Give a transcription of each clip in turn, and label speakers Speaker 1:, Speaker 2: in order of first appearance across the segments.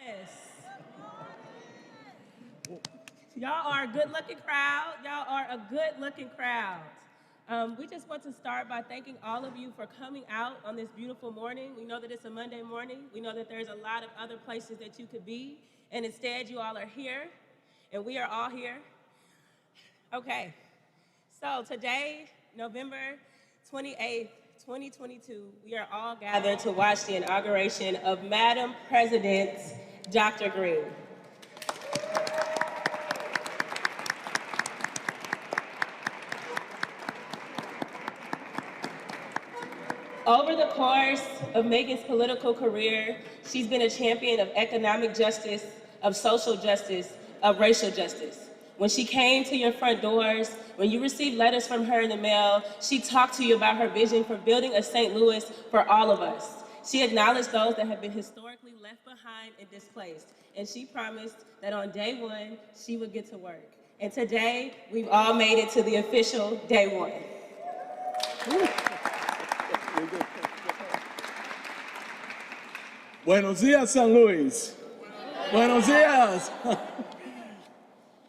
Speaker 1: Yes. Y'all are a good-looking crowd. Y'all are a good-looking crowd. We just want to start by thanking all of you for coming out on this beautiful morning. We know that it's a Monday morning. We know that there's a lot of other places that you could be, and instead you all are here, and we are all here. Okay, so today, November 28th, 2022, we are all gathered to watch the inauguration of Madam President Dr. Green. Over the course of Megan's political career, she's been a champion of economic justice, of social justice, of racial justice. When she came to your front doors, when you received letters from her in the mail, she talked to you about her vision for building a St. Louis for all of us. She acknowledged those that have been historically left behind and displaced, and she promised that on day one, she would get to work. And today, we've all made it to the official day one.
Speaker 2: Buenos dias, San Luis. Buenos dias.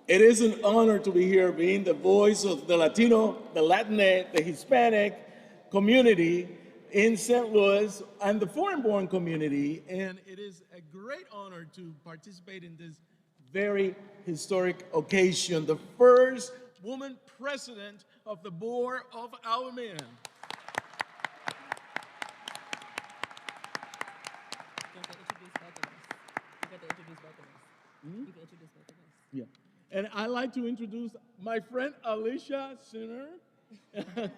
Speaker 2: It is an honor to be here, being the voice of the Latino, the Latinx, the Hispanic community in St. Louis and the foreign-born community. And it is a great honor to participate in this very historic occasion, the first woman president of the Board of Our Men. You can introduce both of us. Yeah. And I'd like to introduce my friend Alicia Sinner.
Speaker 1: Thank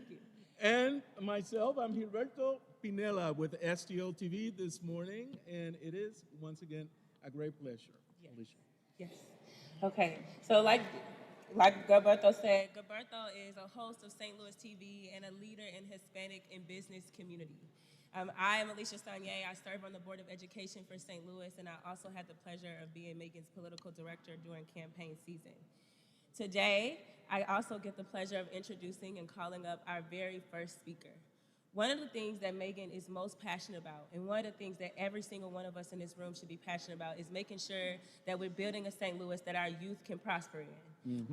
Speaker 1: you.
Speaker 2: And myself, I'm Gilberto Pinella with STO TV this morning, and it is, once again, a great pleasure,
Speaker 1: Yes.
Speaker 2: Alicia.
Speaker 1: Yes. Okay, so like Gilberto said, Gilberto is a host of St. Louis TV and a leader in Hispanic and business community. I am Alicia Sanye. I serve on the Board of Education for St. Louis, and I also had the pleasure of being Megan's political director during campaign season. Today, I also get the pleasure of introducing and calling up our very first speaker. One of the things that Megan is most passionate about, and one of the things that every single one of us in this room should be passionate about, is making sure that we're building a St. Louis that our youth can prosper in.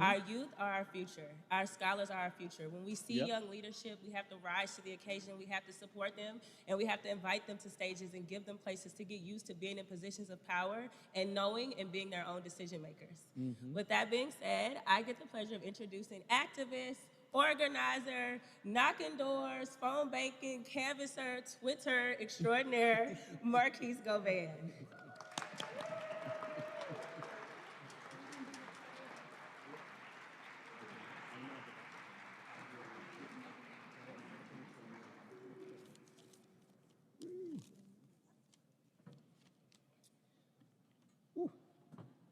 Speaker 1: Our youth are our future. Our scholars are our future. When we see young leadership, we have to rise to the occasion, we have to support them, and we have to invite them to stages and give them places to get used to being in positions of power and knowing and being their own decision makers. With that being said, I get the pleasure of introducing activist, organizer, knocking doors, phone banking, canvasser, Twitter extraordinaire, Marquise Govan.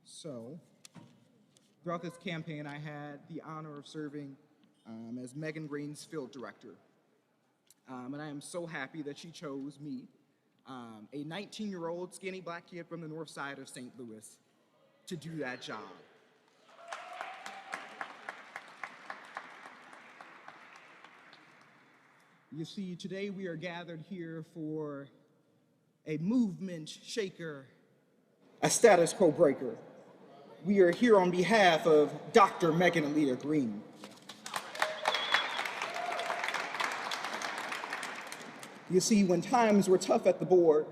Speaker 3: So, throughout this campaign, I had the honor of serving as Megan Green's field director. And I am so happy that she chose me, a 19-year-old skinny black kid from the north side of St. Louis, to do that job. You see, today we are gathered here for a movement shaker, a status quo breaker. We are here on behalf of Dr. Megan Aaliyah Green. You see, when times were tough at the board,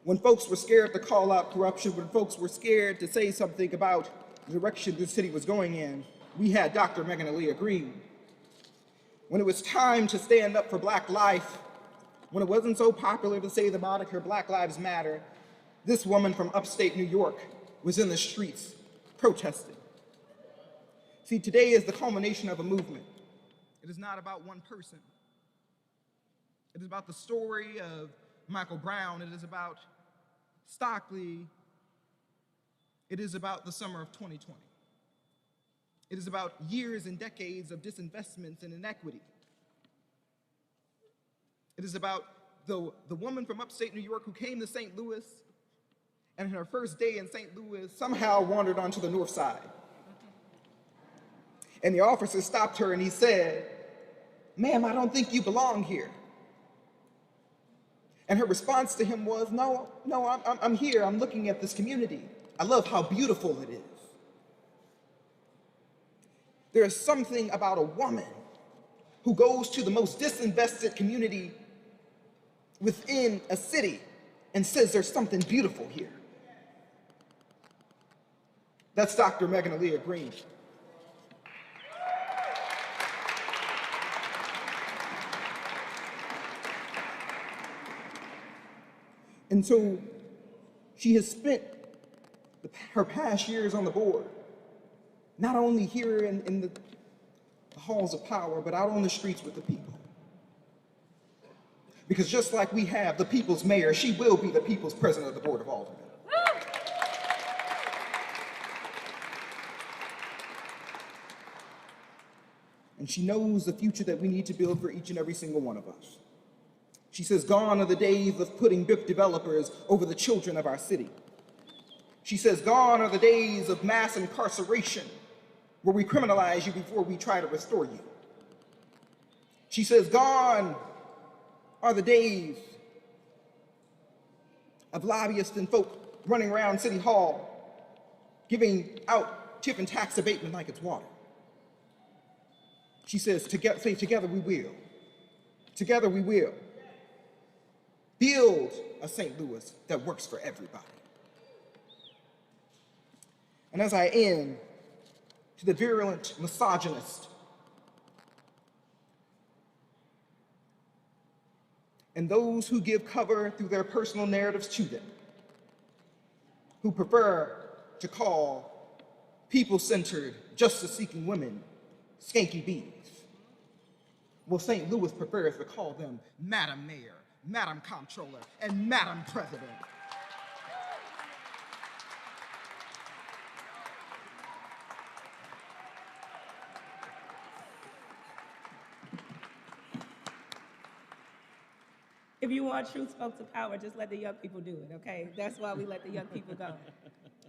Speaker 3: when folks were scared to call out corruption, when folks were scared to say something about the direction the city was going in, we had Dr. Megan Aaliyah Green. When it was time to stand up for Black life, when it wasn't so popular to say the moniker Black Lives Matter, this woman from upstate New York was in the streets protesting. See, today is the culmination of a movement. It is not about one person. It is about the story of Michael Brown. It is about Stockley. It is about the summer of 2020. It is about years and decades of disinvestments and inequity. It is about the woman from upstate New York who came to St. Louis and on her first day in St. Louis somehow wandered onto the north side. And the officer stopped her and he said, "Ma'am, I don't think you belong here." And her response to him was, no, I'm here, I'm looking at this community. I love how beautiful it is. There is something about a woman who goes to the most disinvested community within a city and says there's something beautiful here. That's Dr. Megan Aaliyah Green. And so she has spent her past years on the board, not only here in the halls of power, but out on the streets with the people. Because just like we have the people's mayor, she will be the people's president of the Board of Aldermen. And she knows the future that we need to build for each and every single one of us. She says, gone are the days of putting BIP developers over the children of our city. She says, gone are the days of mass incarceration, where we criminalize you before we try to restore you. She says, gone are the days of lobbyists and folk running around City Hall, giving out tip and tax abatement like it's water. She says, together we will. Together we will build a St. Louis that works for everybody. And as I end, to the virulent misogynist and those who give cover through their personal narratives to them, who prefer to call people-centered, justice-seeking women skanky bees. Well, St. Louis prefers to call them Madam Mayor, Madam Comptroller, and Madam President.
Speaker 1: If you want truth spoke to power, just let the young people do it, okay? That's why we let the young people go.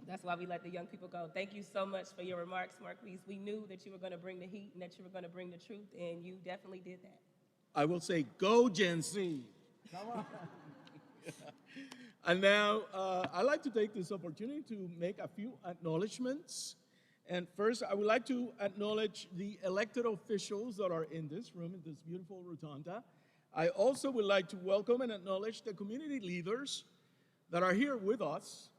Speaker 1: That's why we let the young people go. Thank you so much for your remarks, Marquise. We knew that you were going to bring the heat and that you were going to bring the truth, and you definitely did that.
Speaker 2: I will say, go Gen Z. Come on. And now, I'd like to take this opportunity to make a few acknowledgments. And first, I would like to acknowledge the elected officials that are in this room, in this beautiful rotunda. I also would like to welcome and acknowledge the community leaders that are here with us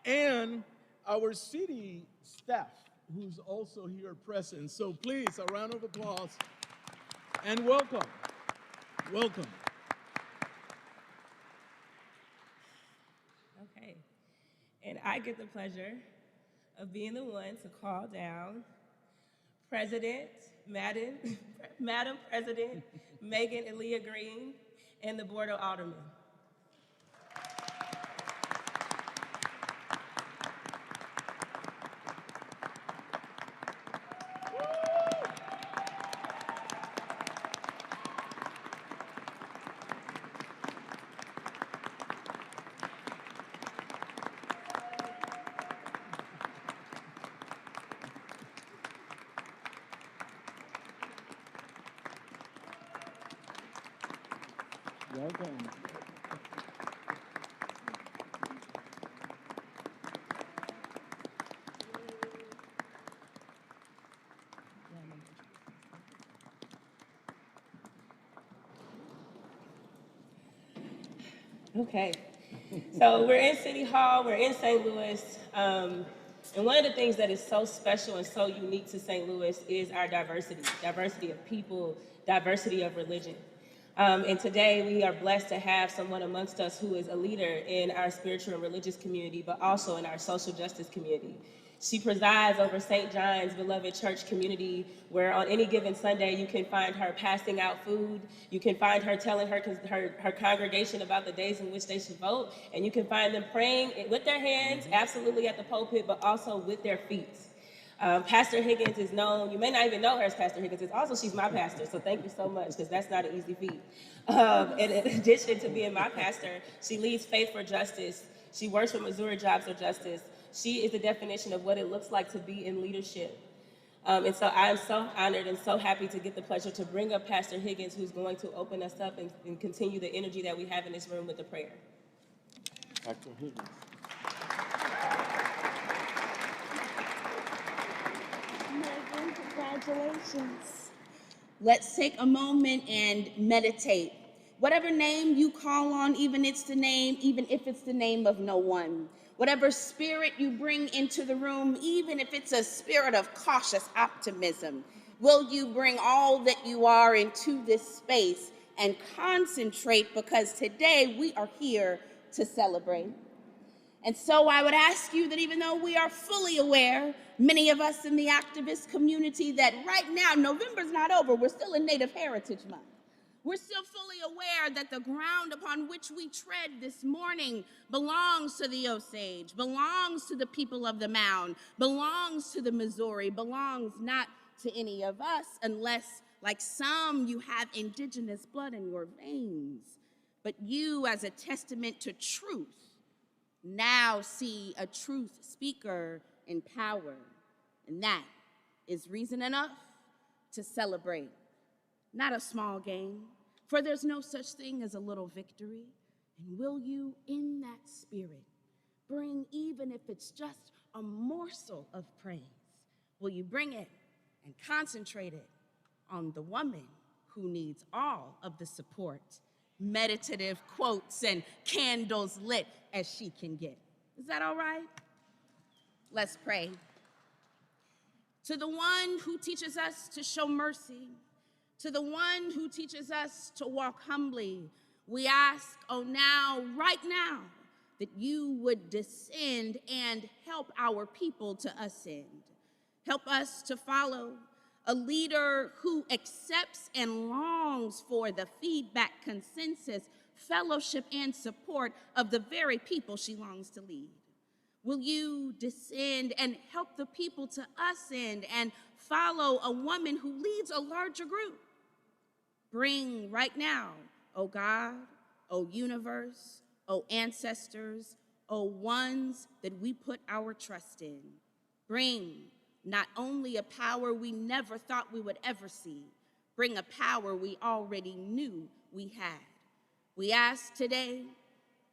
Speaker 2: and our city staff who's also here present. So please, a round of applause and welcome. Welcome.
Speaker 1: Okay. And I get the pleasure of being the one to call down Madam President Megan Aaliyah Green and the Board of Aldermen.
Speaker 2: Welcome.
Speaker 1: Okay, so we're in City Hall, we're in St. Louis, and one of the things that is so special and so unique to St. Louis is our diversity of people, diversity of religion. And today we are blessed to have someone amongst us who is a leader in our spiritual and religious community, but also in our social justice community. She presides over St. John's beloved church community, where on any given Sunday you can find her passing out food, you can find her telling her congregation about the days in which they should vote, and you can find them praying with their hands, absolutely at the pulpit, but also with their feet. Pastor Higgins is known, you may not even know her as Pastor Higgins, she's my pastor, so thank you so much, because that's not an easy feat. And in addition to being my pastor, she leads Faith for Justice, she works with Missouri Jobs for Justice, she is the definition of what it looks like to be in leadership. And so I'm so honored and so happy to get the pleasure to bring up Pastor Higgins, who's going to open us up and continue the energy that we have in this room with the prayer.
Speaker 2: Dr. Higgins.
Speaker 4: Megan, congratulations. Let's take a moment and meditate. Whatever name you call on, even if it's the name of no one. Whatever spirit you bring into the room, even if it's a spirit of cautious optimism, will you bring all that you are into this space and concentrate, because today we are here to celebrate. And so I would ask you that, even though we are fully aware, many of us in the activist community, that right now, November's not over, we're still in Native Heritage Month. We're still fully aware that the ground upon which we tread this morning belongs to the Osage, belongs to the people of the Mound, belongs to the Missouri, belongs not to any of us, unless, like some, you have indigenous blood in your veins. But you, as a testament to truth, now see a truth speaker in power. And that is reason enough to celebrate. Not a small gain, for there's no such thing as a little victory. And will you, in that spirit, bring, even if it's just a morsel of praise, will you bring it and concentrate it on the woman who needs all of the support, meditative quotes, and candles lit as she can get? Is that all right? Let's pray. To the one who teaches us to show mercy, to the one who teaches us to walk humbly, we ask, right now, that you would descend and help our people to ascend. Help us to follow a leader who accepts and longs for the feedback, consensus, fellowship, and support of the very people she longs to lead. Will you descend and help the people to ascend and follow a woman who leads a larger group? Bring right now, oh God, oh universe, oh ancestors, oh ones that we put our trust in. Bring not only a power we never thought we would ever see, bring a power we already knew we had. We ask today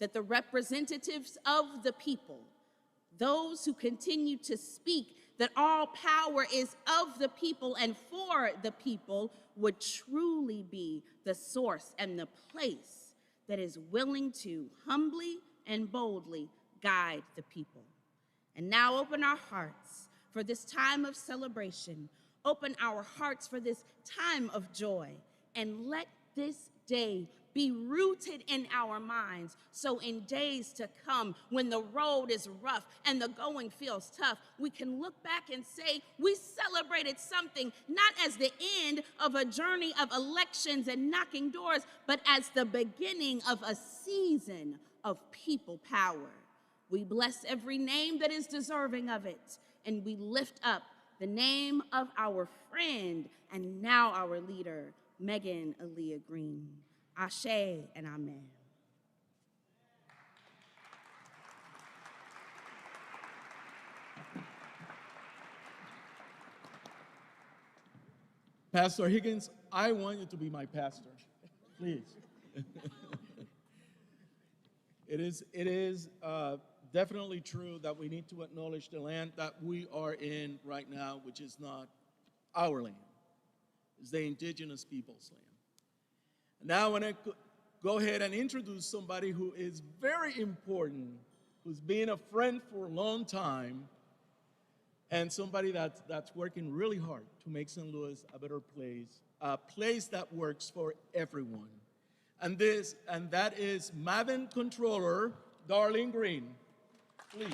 Speaker 4: that the representatives of the people, those who continue to speak that all power is of the people and for the people, would truly be the source and the place that is willing to humbly and boldly guide the people. And now open our hearts for this time of celebration. Open our hearts for this time of joy, and let this day be rooted in our minds, so in days to come, when the road is rough and the going feels tough, we can look back and say we celebrated something, not as the end of a journey of elections and knocking doors, but as the beginning of a season of people power. We bless every name that is deserving of it, and we lift up the name of our friend and now our leader, Megan Aaliyah Green. Ashe and amen.
Speaker 2: Pastor Higgins, I want you to be my pastor, please. It is definitely true that we need to acknowledge the land that we are in right now, which is not our land. It's the indigenous people's land. Now I want to go ahead and introduce somebody who is very important, who's been a friend for a long time, and somebody that's working really hard to make St. Louis a better place, a place that works for everyone. And that is Madden Controller Darlene Green. Please.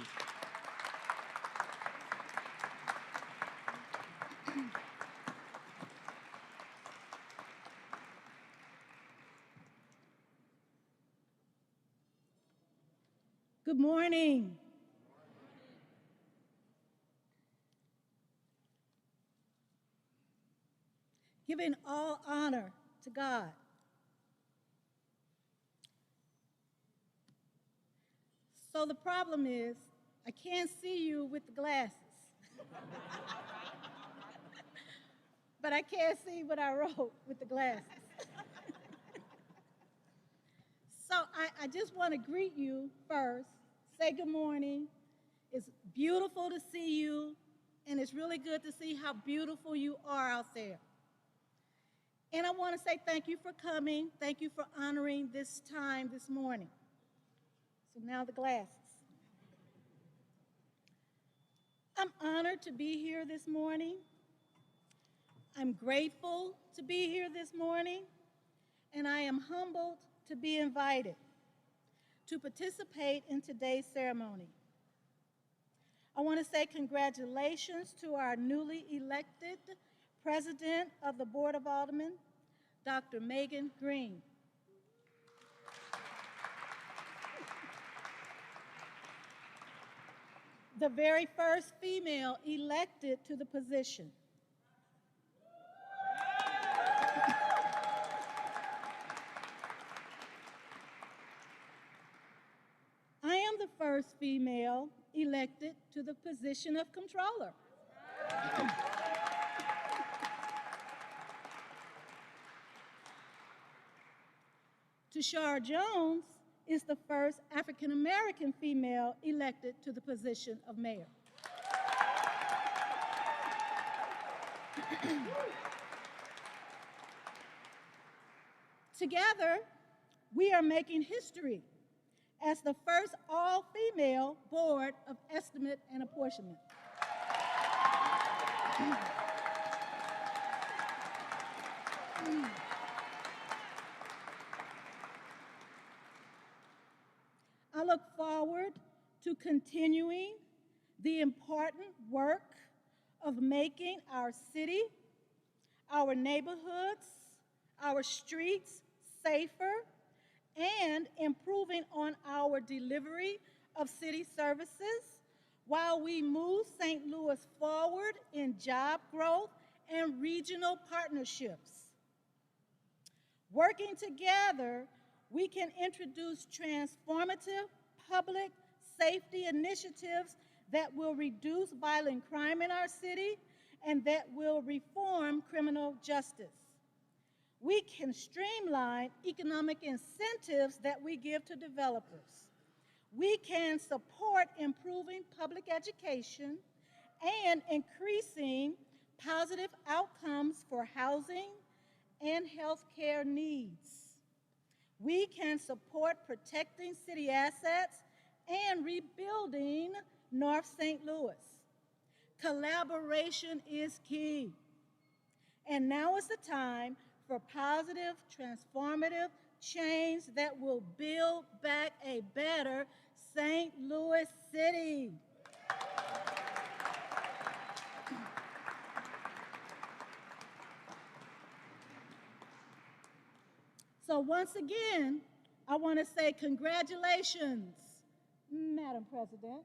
Speaker 5: Good morning. Giving all honor to God. So the problem is, I can't see you with the glasses. but I can't see what I wrote with the glasses. So I just want to greet you first, say good morning. It's beautiful to see you, and it's really good to see how beautiful you are out there. And I want to say thank you for coming. Thank you for honoring this time this morning. So now the glasses. I'm honored to be here this morning. I'm grateful to be here this morning, and I am humbled to be invited to participate in today's ceremony. I want to say congratulations to our newly elected President of the Board of Aldermen, Dr. Megan Green. The very first female elected to the position. I am the first female elected to the position of controller. Tashara Jones is the first African American female elected to the position of mayor. Together, we are making history as the first all-female Board of Estimate and Apportionment. I look forward to continuing the important work of making our city, our neighborhoods, our streets safer, and improving on our delivery of city services while we move St. Louis forward in job growth and regional partnerships. Working together, we can introduce transformative public safety initiatives that will reduce violent crime in our city and that will reform criminal justice. We can streamline economic incentives that we give to developers. We can support improving public education and increasing positive outcomes for housing and healthcare needs. We can support protecting city assets and rebuilding North St. Louis. Collaboration is key. And now is the time for positive, transformative change that will build back a better St. Louis City. So once again, I want to say congratulations, Madam President. All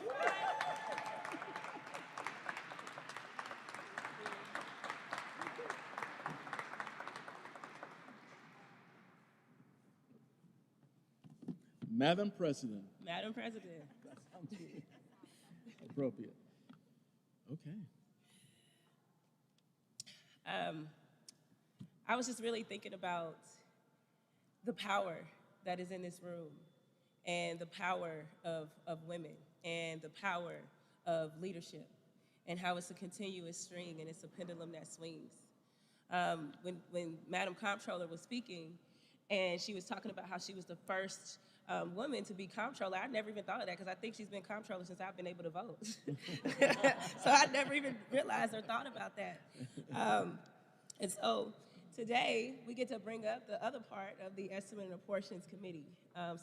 Speaker 5: right.
Speaker 2: Madam President.
Speaker 1: Madam President.
Speaker 2: That sounds really appropriate. Okay.
Speaker 1: I was just really thinking about the power that is in this room and the power of women and the power of leadership and how it's a continuous string and it's a pendulum that swings. When Madam Comptroller was speaking and she was talking about how she was the first woman to be comptroller, I never even thought of that because I think she's been comptroller since I've been able to vote. So I never even realized or thought about that. And so today we get to bring up the other part of the Estimate and Apportions Committee.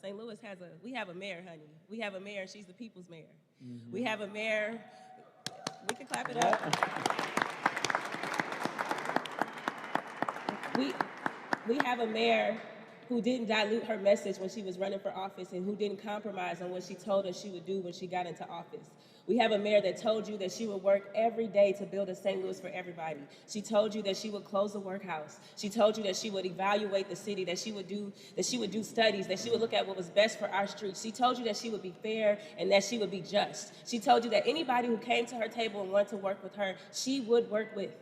Speaker 1: St. Louis we have a mayor, honey. We have a mayor, she's the people's mayor. Mm-hmm. We have a mayor, we can clap it up. We have a mayor who didn't dilute her message when she was running for office and who didn't compromise on what she told us she would do when she got into office. We have a mayor that told you that she would work every day to build a St. Louis for everybody. She told you that she would close the workhouse. She told you that she would evaluate the city, that she would do studies, that she would look at what was best for our streets. She told you that she would be fair and that she would be just. She told you that anybody who came to her table and wanted to work with her, she would work with.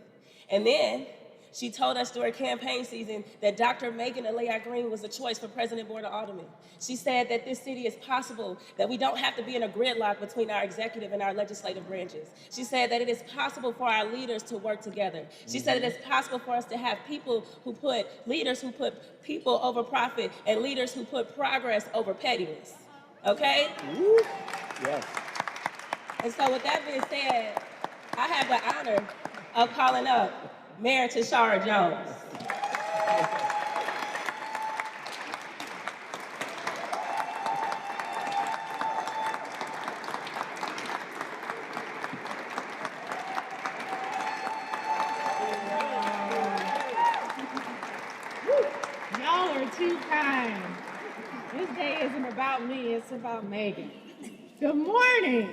Speaker 1: And then she told us during campaign season that Dr. Megan Elia Green was the choice for President Board of Aldermen. She said that this city is possible, that we don't have to be in a gridlock between our executive and our legislative branches. She said that it is possible for our leaders to work together. She said it is possible for us to have leaders who put people over profit, and leaders who put progress over pettiness. Okay?
Speaker 2: Yes.
Speaker 1: And so with that being said, I have the honor of calling up Mayor Tashara Jones.
Speaker 6: Y'all are too kind. This day isn't about me, it's about Megan. Good morning.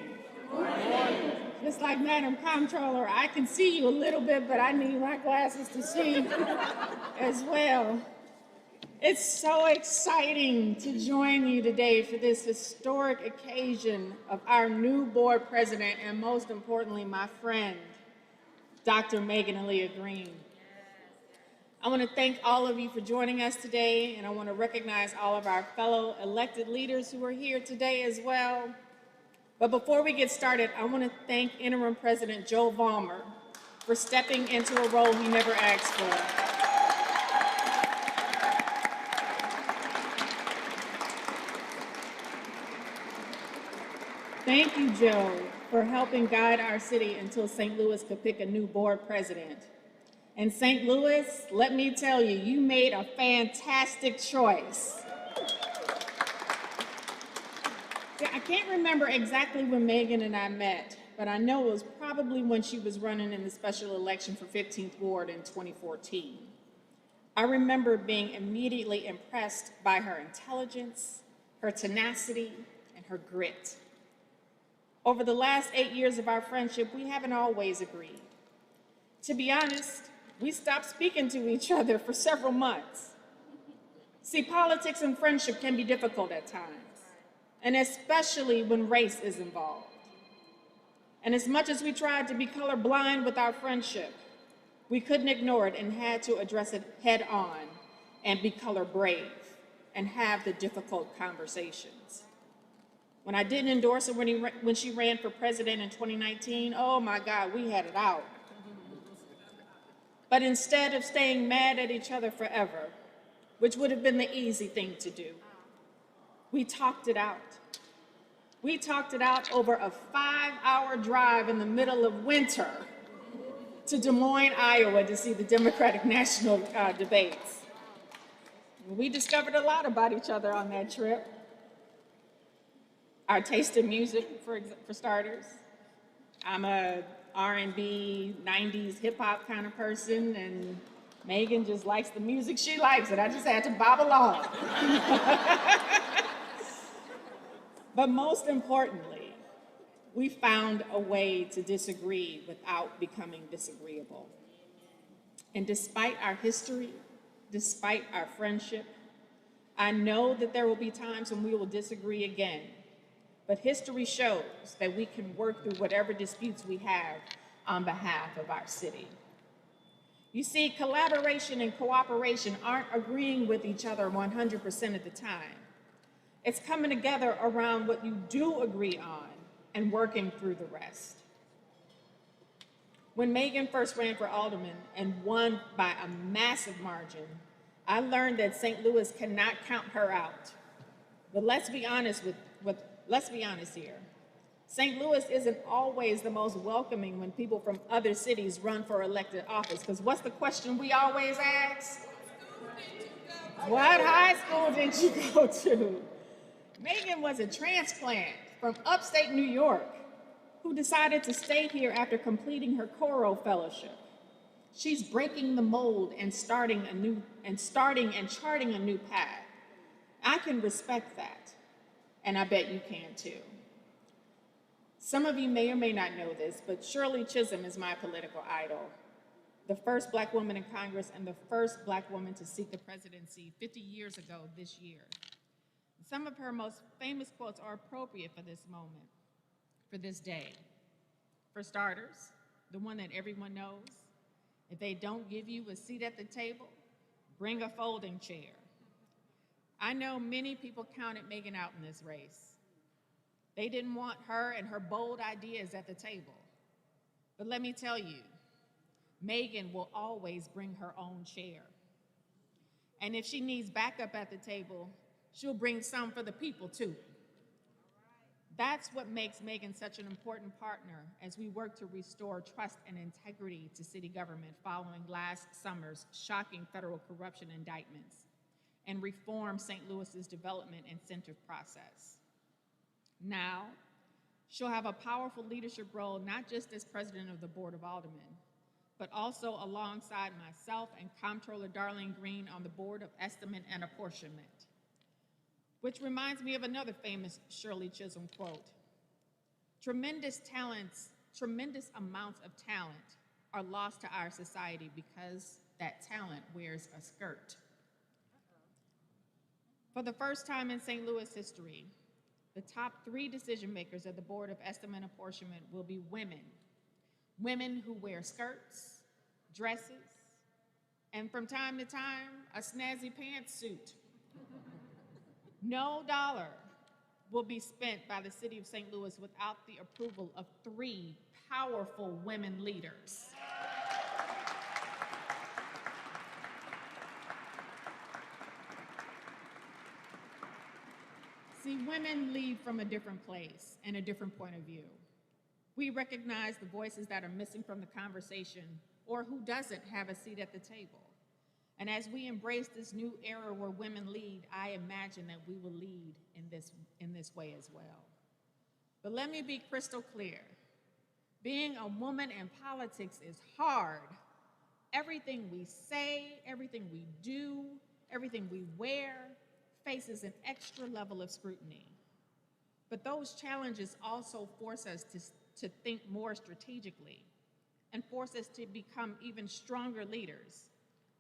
Speaker 6: Just like Madam Comptroller, I can see you a little bit, but I need my glasses to see as well. It's so exciting to join you today for this historic occasion of our new board president and, most importantly, my friend, Dr. Megan Elia Green. I want to thank all of you for joining us today, and I want to recognize all of our fellow elected leaders who are here today as well. But before we get started, I want to thank Interim President Joe Vollmer for stepping into a role he never asked for. Thank you, Joe, for helping guide our city until St. Louis could pick a new board president. And St. Louis, let me tell you, you made a fantastic choice. I can't remember exactly when Megan and I met, but I know it was probably when she was running in the special election for 15th Ward in 2014. I remember being immediately impressed by her intelligence, her tenacity, and her grit. Over the last 8 years of our friendship, we haven't always agreed. To be honest, we stopped speaking to each other for several months. See, politics and friendship can be difficult at times, and especially when race is involved. And as much as we tried to be colorblind with our friendship, we couldn't ignore it and had to address it head on and be color brave and have the difficult conversations. When I didn't endorse her when she ran for president in 2019, oh my God, we had it out. But instead of staying mad at each other forever, which would have been the easy thing to do, we talked it out. We talked it out over a 5-hour drive in the middle of winter to Des Moines, Iowa to see the Democratic National debates. We discovered a lot about each other on that trip. Our taste in music, for starters. I'm a R&B, 90s hip hop kind of person, and Megan just likes the music she likes, and I just had to bob along. But most importantly, we found a way to disagree without becoming disagreeable. And despite our history, despite our friendship, I know that there will be times when we will disagree again. But history shows that we can work through whatever disputes we have on behalf of our city. You see, collaboration and cooperation aren't agreeing with each other 100% of the time. It's coming together around what you do agree on and working through the rest. When Megan first ran for alderman and won by a massive margin, I learned that St. Louis cannot count her out. But let's be honest here. St. Louis isn't always the most welcoming when people from other cities run for elected office, because what's the question we always ask? What high school did you go to? Megan was a transplant from upstate New York who decided to stay here after completing her choral fellowship. She's breaking the mold and charting a new path. I can respect that, and I bet you can too. Some of you may or may not know this, but Shirley Chisholm is my political idol. The first Black woman in Congress and the first Black woman to seek the presidency 50 years ago this year. Some of her most famous quotes are appropriate for this moment, for this day. For starters, the one that everyone knows, If they don't give you a seat at the table, bring a folding chair. I know many people counted Megan out in this race. They didn't want her and her bold ideas at the table. But let me tell you, Megan will always bring her own chair. And if she needs backup at the table, she'll bring some for the people too. That's what makes Megan such an important partner as we work to restore trust and integrity to city government following last summer's shocking federal corruption indictments and reform St. Louis's development incentive process. Now, she'll have a powerful leadership role, not just as president of the Board of Aldermen, but also alongside myself and Comptroller Darlene Green on the Board of Estimate and Apportionment. Which reminds me of another famous Shirley Chisholm quote. Tremendous amounts of talent are lost to our society because that talent wears a skirt. For the first time in St. Louis history, the top 3 decision makers at the Board of Estimate and Apportionment will be women. Women who wear skirts, dresses, and from time to time, a snazzy pantsuit. No dollar will be spent by the city of St. Louis without the approval of 3 powerful women leaders. See, women lead from a different place and a different point of view. We recognize the voices that are missing from the conversation or who doesn't have a seat at the table. And as we embrace this new era where women lead, I imagine that we will lead in this way as well. But let me be crystal clear. Being a woman in politics is hard. Everything we say, everything we do, everything we wear faces an extra level of scrutiny. But those challenges also force us to think more strategically and force us to become even stronger leaders.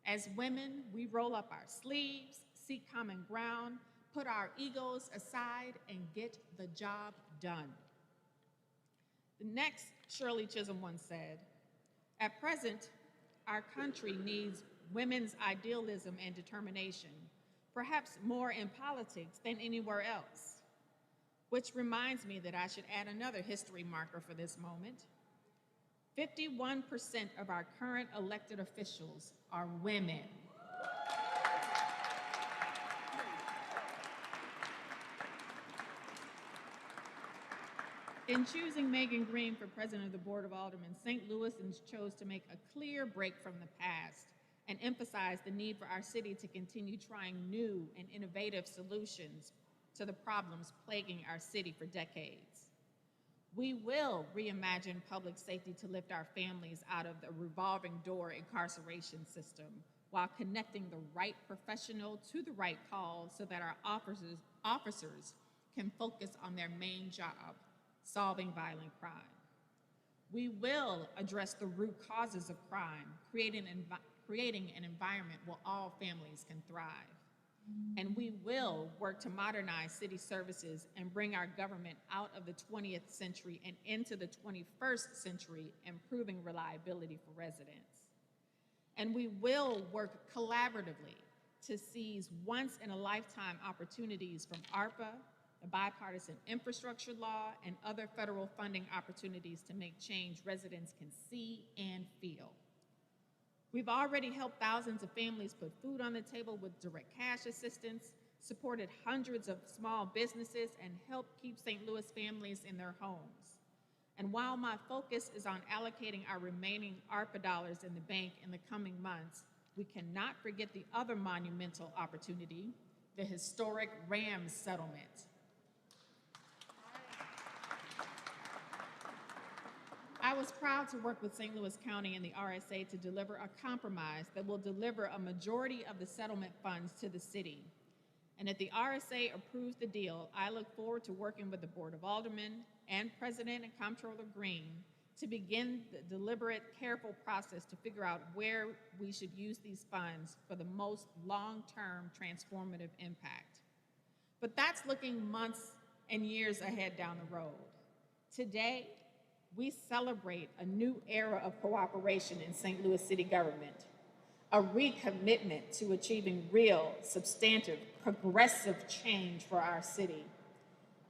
Speaker 6: As women, we roll up our sleeves, seek common ground, put our egos aside, and get the job done. The next Shirley Chisholm once said, "At present, our country needs women's idealism and determination, perhaps more in politics than anywhere else." Which reminds me that I should add another history marker for this moment. 51% of our current elected officials are women. In choosing Megan Green for president of the Board of Aldermen, St. Louisans chose to make a clear break from the past and emphasize the need for our city to continue trying new and innovative solutions to the problems plaguing our city for decades. We will reimagine public safety to lift our families out of the revolving door incarceration system while connecting the right professional to the right call so that our officers can focus on their main job, solving violent crime. We will address the root causes of crime, creating an environment where all families can thrive. And we will work to modernize city services and bring our government out of the 20th century and into the 21st century, improving reliability for residents. And we will work collaboratively to seize once-in-a-lifetime opportunities from ARPA, the bipartisan infrastructure law, and other federal funding opportunities to make change residents can see and feel. We've already helped thousands of families put food on the table with direct cash assistance, supported hundreds of small businesses, and helped keep St. Louis families in their homes. And while my focus is on allocating our remaining ARPA dollars in the bank in the coming months, we cannot forget the other monumental opportunity, the historic Rams settlement. I was proud to work with St. Louis County and the RSA to deliver a compromise that will deliver a majority of the settlement funds to the city. And if the RSA approves the deal, I look forward to working with the Board of Aldermen and President and Comptroller Green to begin the deliberate, careful process to figure out where we should use these funds for the most long-term transformative impact. But that's looking months and years ahead down the road. Today, we celebrate a new era of cooperation in St. Louis City government, a recommitment to achieving real, substantive, progressive change for our city.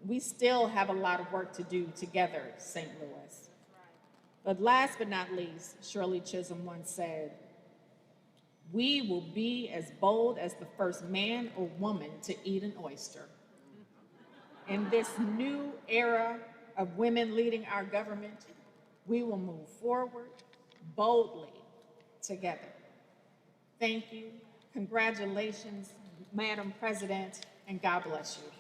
Speaker 6: We still have a lot of work to do together, St. Louis. But last but not least, Shirley Chisholm once said, "We will be as bold as the first man or woman to eat an oyster." In this new era of women leading our government, we will move forward boldly together. Thank you. Congratulations, Madam President, and God bless you.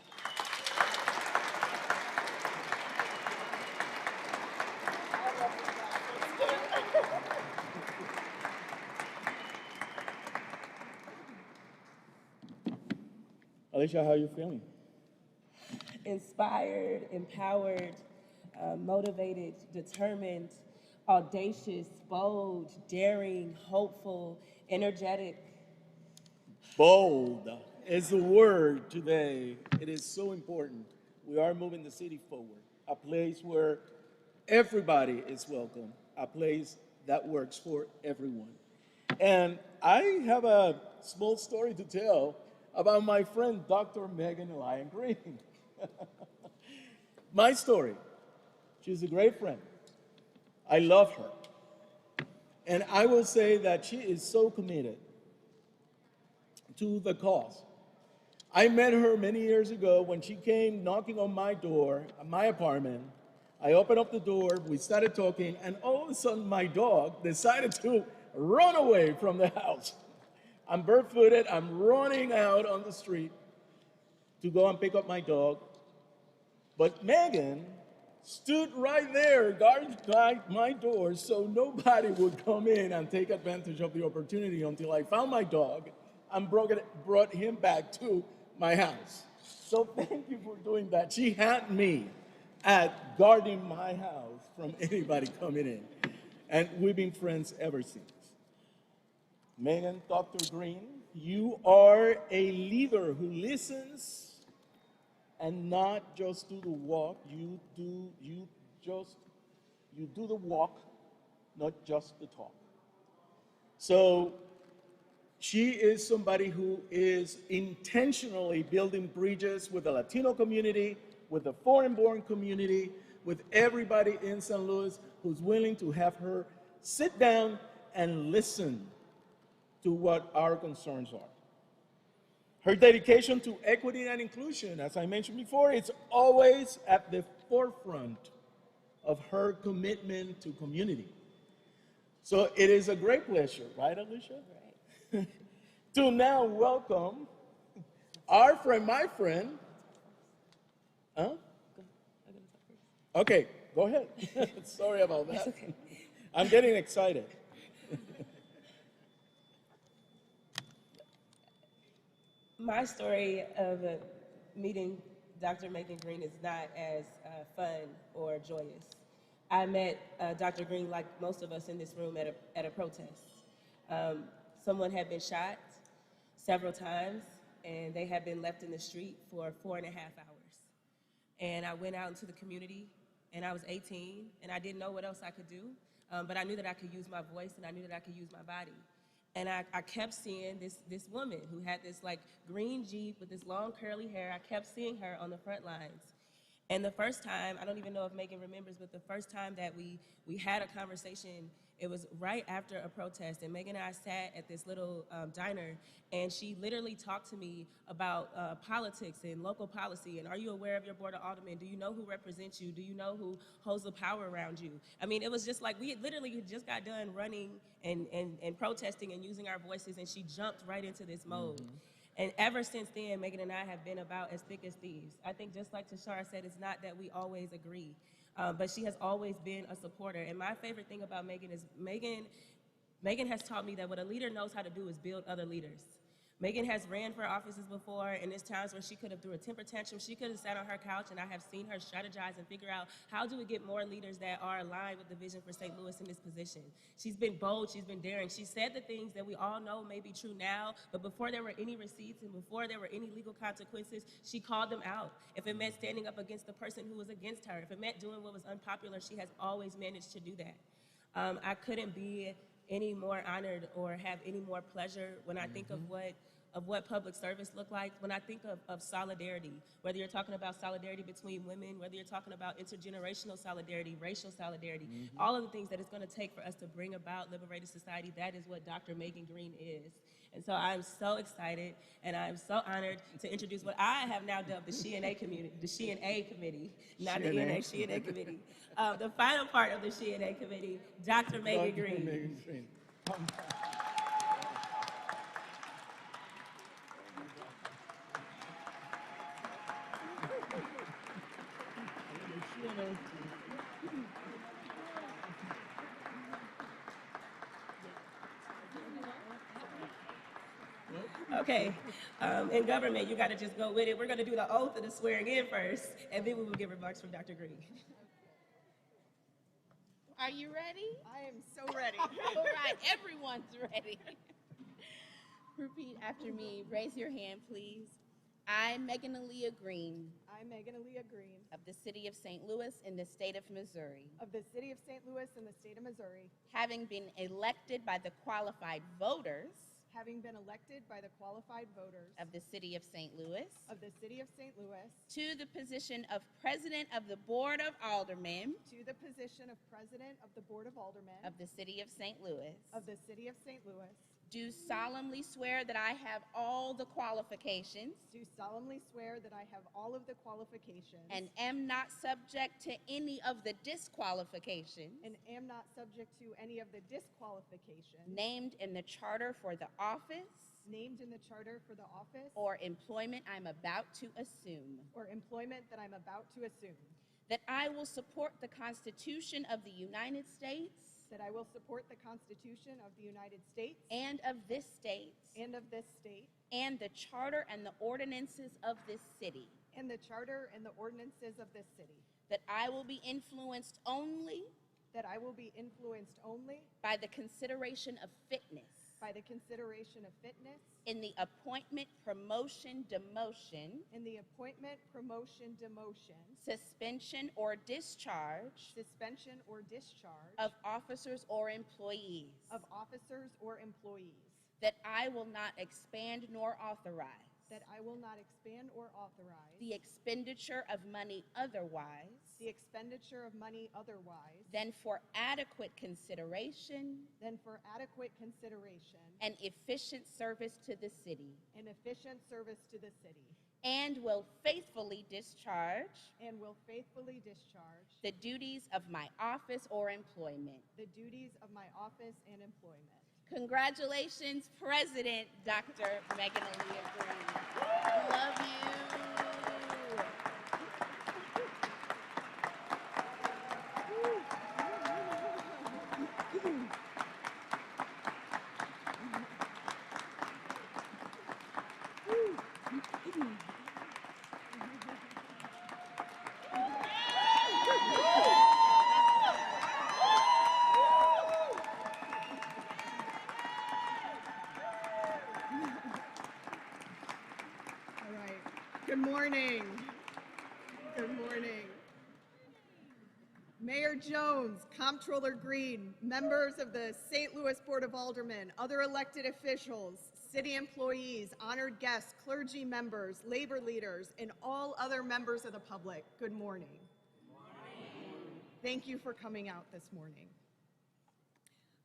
Speaker 2: Alicia, how are you feeling?
Speaker 1: Inspired, empowered, motivated, determined, audacious, bold, daring, hopeful, energetic.
Speaker 2: Bold is the word today. It is so important. We are moving the city forward, a place where everybody is welcome, a place that works for everyone. And I have a small story to tell about my friend, Dr. Megan Lyon Green. My story. She's a great friend. I love her. And I will say that she is so committed to the cause. I met her many years ago when she came knocking on my door at my apartment. I opened up the door, we started talking, and all of a sudden my dog decided to run away from the house. I'm barefooted, I'm running out on the street to go and pick up my dog. But Megan stood right there, guarding my door, so nobody would come in and take advantage of the opportunity until I found my dog and brought him back to my house. So thank you for doing that. She had me at guarding my house from anybody coming in. And we've been friends ever since. Megan, Dr. Green, you are a leader who listens and not just do the walk. You do the walk, not just the talk. So she is somebody who is intentionally building bridges with the Latino community, with the foreign-born community, with everybody in St. Louis who's willing to have her sit down and listen to what our concerns are. Her dedication to equity and inclusion, as I mentioned before, it's always at the forefront of her commitment to community. So it is a great pleasure, right, Alicia? Right. To now welcome our friend, my friend. Huh? Okay, go ahead. Sorry about that.
Speaker 1: Okay.
Speaker 2: I'm getting excited.
Speaker 1: My story of meeting Dr. Megan Green is not as fun or joyous. I met Dr. Green, like most of us in this room, at a protest. Someone had been shot several times, and they had been left in the street for 4.5 hours. And I went out into the community, and I was 18, and I didn't know what else I could do, but I knew that I could use my voice, and I knew that I could use my body. And I kept seeing this woman who had this like green Jeep with this long curly hair. I kept seeing her on the front lines. And the first time, I don't even know if Megan remembers, but the first time that we had a conversation, it was right after a protest. And Megan and I sat at this little diner, and she literally talked to me about politics and local policy. And are you aware of your board of aldermen? Do you know who represents you? Do you know who holds the power around you? I mean, it was just like we literally just got done running and protesting and using our voices, and she jumped right into this mode. Mm-hmm. And ever since then, Megan and I have been about as thick as thieves. I think just like Tashara said, it's not that we always agree, but she has always been a supporter. And my favorite thing about Megan is Megan has taught me that what a leader knows how to do is build other leaders. Megan has ran for offices before, and there's times when she could have threw a temper tantrum. She could have sat on her couch, and I have seen her strategize and figure out how do we get more leaders that are aligned with the vision for St. Louis in this position. She's been bold, she's been daring. She said the things that we all know may be true now, but before there were any receipts and before there were any legal consequences, she called them out. If it meant standing up against the person who was against her, if it meant doing what was unpopular, she has always managed to do that. I couldn't be any more honored or have any more pleasure when I think of what public service look like, when I think of solidarity, whether you're talking about solidarity between women, whether you're talking about intergenerational solidarity, racial solidarity, all of the things that it's going to take for us to bring about liberated society, that is what Dr. Megan Green is. And so I'm so excited, and I'm so honored to introduce what I have now dubbed the She&A community, the She&A committee, not the ENA, She&A committee. The final part of the She&A committee, Dr. Megan Green.
Speaker 2: Megan Green.
Speaker 1: Okay, in government, you got to just go with it. We're going to do the oath and the swearing in first, and then we will get remarks from Dr. Green.
Speaker 4: Are you ready?
Speaker 7: I am so ready.
Speaker 4: All right, everyone's ready. Repeat after me. Raise your hand, please. I, Megan Aaliyah Green,
Speaker 7: I'm Megan Aaliyah Green
Speaker 4: of the city of St. Louis in the state of Missouri,
Speaker 7: of the city of St. Louis in the state of Missouri,
Speaker 4: having been elected by the qualified voters
Speaker 7: having been elected by the qualified voters
Speaker 4: of the city of St. Louis
Speaker 7: of the city of St. Louis
Speaker 4: to the position of President of the Board of Aldermen
Speaker 7: to the position of President of the Board of Aldermen
Speaker 4: of the city of St. Louis,
Speaker 7: of the city of St. Louis,
Speaker 4: do solemnly swear that I have all the qualifications
Speaker 7: do solemnly swear that I have all of the qualifications
Speaker 4: and am not subject to any of the disqualifications
Speaker 7: and am not subject to any of the disqualifications
Speaker 4: named in the charter for the office
Speaker 7: named in the charter for the office
Speaker 4: or employment I'm about to assume,
Speaker 7: or employment that I'm about to assume,
Speaker 4: that I will support the Constitution of the United States
Speaker 7: that I will support the Constitution of the United States
Speaker 4: and of this state
Speaker 7: and of this state,
Speaker 4: and the charter and the ordinances of this city,
Speaker 7: and the charter and the ordinances of this city,
Speaker 4: that I will be influenced only
Speaker 7: that I will be influenced only
Speaker 4: by the consideration of fitness
Speaker 7: by the consideration of fitness
Speaker 4: in the appointment, promotion, demotion,
Speaker 7: in the appointment, promotion, demotion,
Speaker 4: suspension, or discharge
Speaker 7: suspension, or discharge
Speaker 4: of officers or employees,
Speaker 7: of officers or employees,
Speaker 4: that I will not expand nor authorize
Speaker 7: that I will not expand or authorize
Speaker 4: the expenditure of money otherwise
Speaker 7: the expenditure of money otherwise
Speaker 4: than for adequate consideration
Speaker 7: than for adequate consideration
Speaker 4: and efficient service to the city,
Speaker 7: and efficient service to the city,
Speaker 4: and will faithfully discharge
Speaker 7: and will faithfully discharge
Speaker 4: the duties of my office or employment.
Speaker 7: the duties of my office and employment.
Speaker 4: Congratulations, President Dr. Megan Aaliyah Green. Love you.
Speaker 7: All right. Good morning. Good morning. Mayor Jones, Comptroller Green, members of the St. Louis Board of Aldermen, other elected officials, city employees, honored guests, clergy members, labor leaders, and all other members of the public, good morning. Thank you for coming out this morning.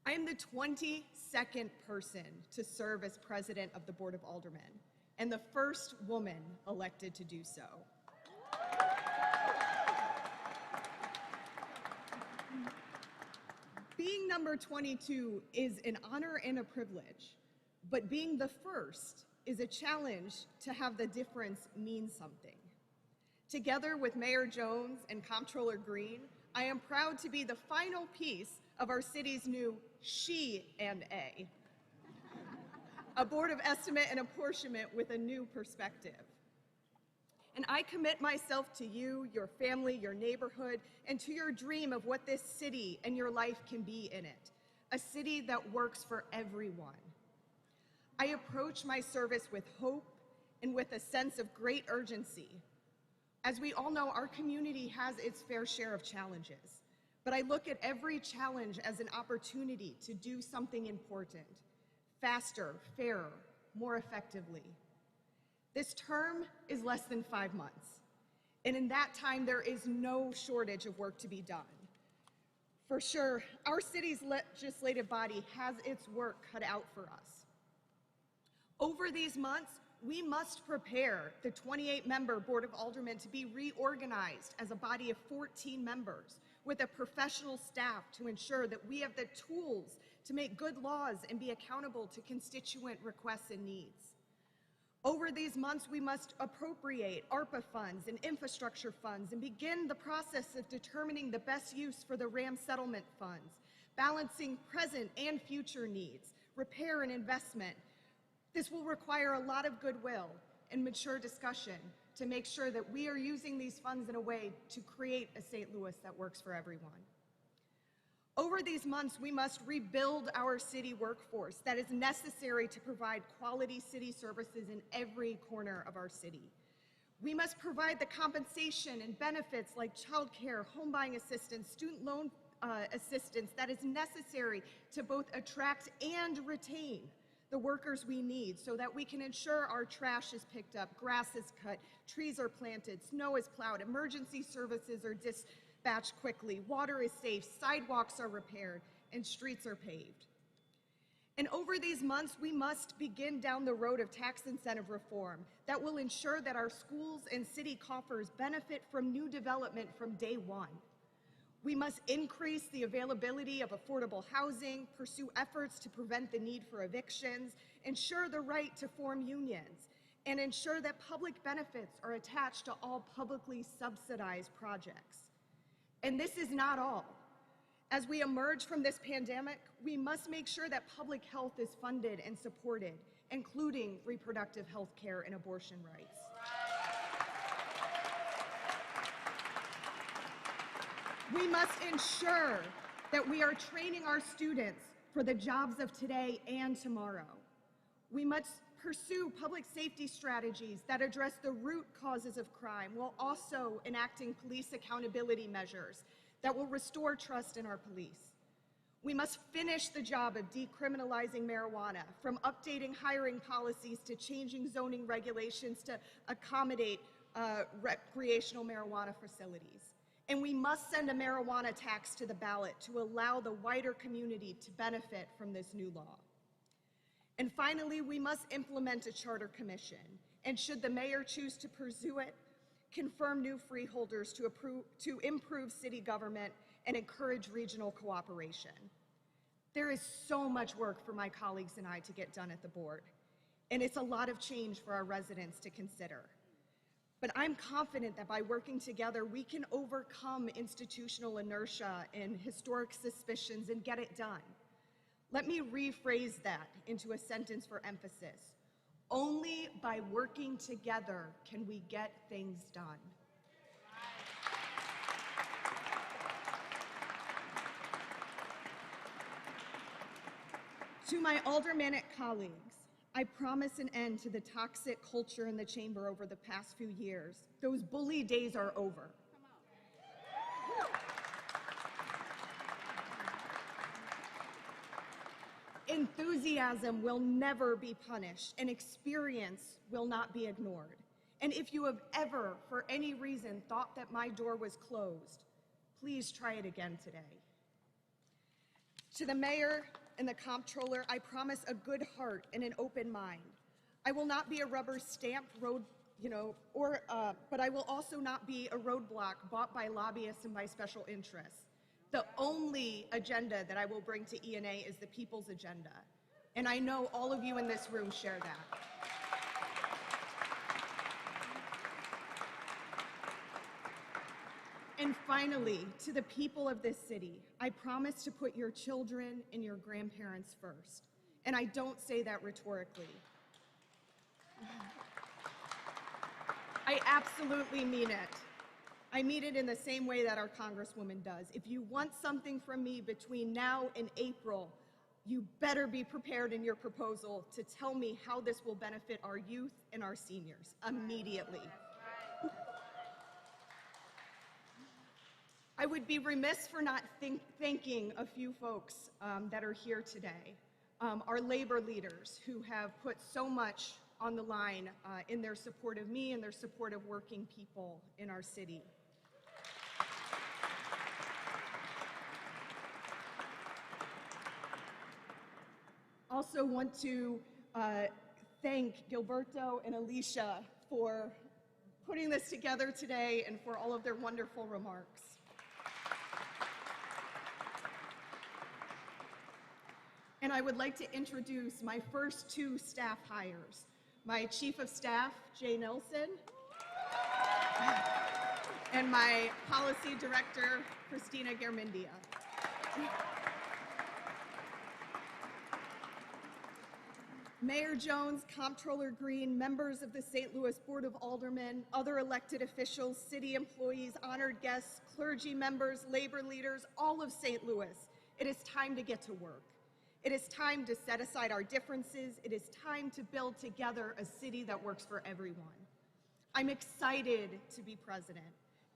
Speaker 7: I am the 22nd person to serve as president of the Board of Aldermen, and the first woman elected to do so. Being number 22 is an honor and a privilege, but being the first is a challenge to have the difference mean something. Together with Mayor Jones and Comptroller Green, I am proud to be the final piece of our city's new She&A. a board of estimate and apportionment with a new perspective. And I commit myself to you, your family, your neighborhood, and to your dream of what this city and your life can be in it, a city that works for everyone. I approach my service with hope and with a sense of great urgency. As we all know, our community has its fair share of challenges, but I look at every challenge as an opportunity to do something important, faster, fairer, more effectively. This term is less than 5 months, and in that time, there is no shortage of work to be done. For sure, our city's legislative body has its work cut out for us. Over these months, we must prepare the 28-member Board of Aldermen to be reorganized as a body of 14 members with a professional staff to ensure that we have the tools to make good laws and be accountable to constituent requests and needs. Over these months, we must appropriate ARPA funds and infrastructure funds and begin the process of determining the best use for the RAM settlement funds, balancing present and future needs, repair and investment. This will require a lot of goodwill and mature discussion to make sure that we are using these funds in a way to create a St. Louis that works for everyone. Over these months, we must rebuild our city workforce that is necessary to provide quality city services in every corner of our city. We must provide the compensation and benefits like childcare, home buying assistance, student loan assistance that is necessary to both attract and retain the workers we need so that we can ensure our trash is picked up, grass is cut, trees are planted, snow is plowed, emergency services are dispatched quickly, water is safe, sidewalks are repaired, and streets are paved. And over these months, we must begin down the road of tax incentive reform that will ensure that our schools and city coffers benefit from new development from day one. We must increase the availability of affordable housing, pursue efforts to prevent the need for evictions, ensure the right to form unions, and ensure that public benefits are attached to all publicly subsidized projects. And this is not all. As we emerge from this pandemic, we must make sure that public health is funded and supported, including reproductive health care and abortion rights. We must ensure that we are training our students for the jobs of today and tomorrow. We must pursue public safety strategies that address the root causes of crime while also enacting police accountability measures that will restore trust in our police. We must finish the job of decriminalizing marijuana, from updating hiring policies to changing zoning regulations to accommodate recreational marijuana facilities. And we must send a marijuana tax to the ballot to allow the wider community to benefit from this new law. And finally, we must implement a charter commission, and should the mayor choose to pursue it, confirm new freeholders to improve city government and encourage regional cooperation. There is so much work for my colleagues and I to get done at the board, and it's a lot of change for our residents to consider. But I'm confident that by working together, we can overcome institutional inertia and historic suspicions and get it done. Let me rephrase that into a sentence for emphasis. Only by working together can we get things done. To my aldermanic colleagues, I promise an end to the toxic culture in the chamber over the past few years. Those bully days are over. Enthusiasm will never be punished, and experience will not be ignored. And if you have ever, for any reason, thought that my door was closed, please try it again today. To the mayor and the comptroller, I promise a good heart and an open mind. I will not be a rubber stamp road, but I will also not be a roadblock bought by lobbyists and by special interests. The only agenda that I will bring to ENA is the people's agenda. And I know all of you in this room share that. And finally, to the people of this city, I promise to put your children and your grandparents first. And I don't say that rhetorically. I absolutely mean it. I mean it in the same way that our Congresswoman does. If you want something from me between now and April, you better be prepared in your proposal to tell me how this will benefit our youth and our seniors immediately. I would be remiss for not thanking a few folks that are here today. Our labor leaders who have put so much on the line in their support of me and their support of working people in our city. Also want to thank Gilberto and Alicia for putting this together today and for all of their wonderful remarks. And I would like to introduce my first two staff hires. My Chief of Staff, Jay Nelson, and my Policy Director, Christina Germindia. Mayor Jones, Comptroller Green, members of the St. Louis Board of Aldermen, other elected officials, city employees, honored guests, clergy members, labor leaders, all of St. Louis, it is time to get to work. It is time to set aside our differences. It is time to build together a city that works for everyone. I'm excited to be president,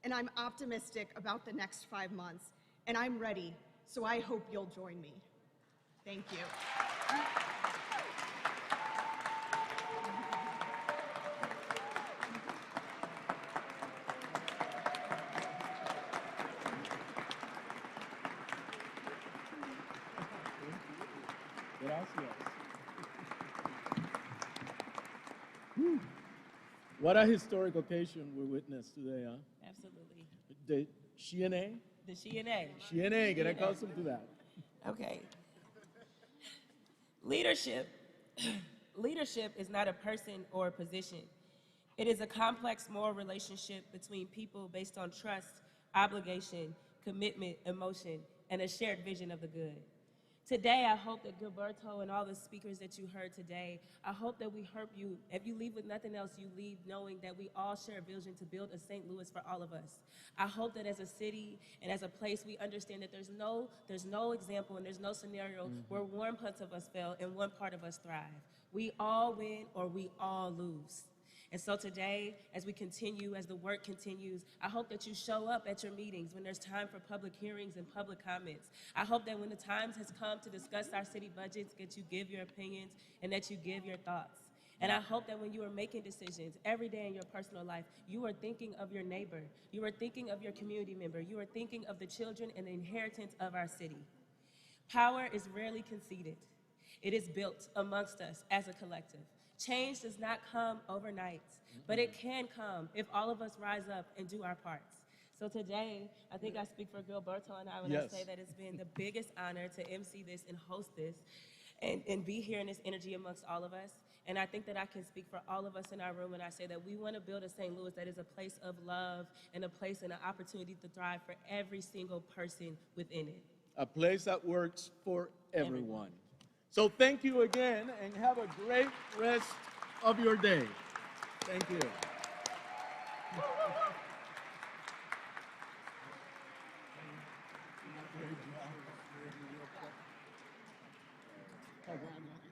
Speaker 7: and I'm optimistic about the next 5 months, and I'm ready, so I hope you'll join me. Thank you.
Speaker 2: Gracias. What a historic occasion we witnessed today, huh?
Speaker 1: Absolutely.
Speaker 2: The Q&A?
Speaker 1: The Q&A.
Speaker 2: Q&A, get accustomed to that.
Speaker 1: Okay. Leadership. Leadership is not a person or a position. It is a complex moral relationship between people based on trust, obligation, commitment, emotion, and a shared vision of the good. Today, I hope that Gilberto and all the speakers that you heard today, I hope that we help you. If you leave with nothing else, you leave knowing that we all share a vision to build a St. Louis for all of us. I hope that as a city and as a place, we understand that there's no example and there's no scenario where one part of us fail and one part of us thrive. We all win or we all lose. And so today, as we continue, as the work continues, I hope that you show up at your meetings when there's time for public hearings and public comments. I hope that when the time has come to discuss our city budgets, that you give your opinions and that you give your thoughts. And I hope that when you are making decisions every day in your personal life, you are thinking of your neighbor, you are thinking of your community member, you are thinking of the children and the inheritance of our city. Power is rarely conceded. It is built amongst us as a collective. Change does not come overnight, but it can come if all of us rise up and do our parts. So today, I think I speak for Gilberto and I when I say that it's been the biggest honor to MC this and host this and be here in this energy amongst all of us. And I think that I can speak for all of us in our room when I say that we want to build a St. Louis that is a place of love and a place and an opportunity to thrive for every single person within it.
Speaker 2: A place that works for everyone. So thank you again, and have a great rest of your day. Thank you. Great job.